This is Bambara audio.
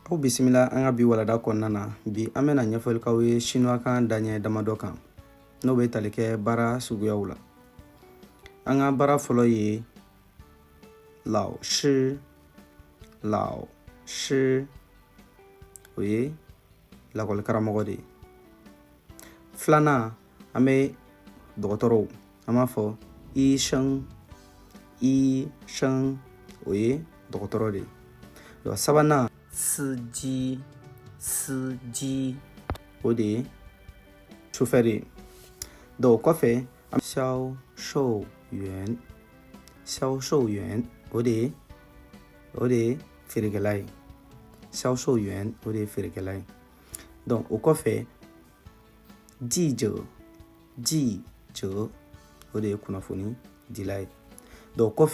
Aw bisimila an ka bi walada kɔnɔna na bi an bɛna ɲɛfɔli k'aw ye chinois kan daɲɛ damadɔ kan n'o bɛ tali kɛ baara suguyaw la. An ka baara fɔlɔ ye lao shi o ye lakɔli karamɔgɔ de ye. Filanan an bɛ dɔgɔtɔrɔw an b'a fɔ i sheng o ye dɔgɔtɔrɔ de ye. Sabanan si ji o de ye chauffeur ye. Donc kɔfɛ an xiao shou yuan o de ye feerekɛla ye. xiao shou yuan o de ye feerekɛla ye. Donc o kɔfɛ ji zhe o de ye kunnafoni dila ye. Donc kɔfɛ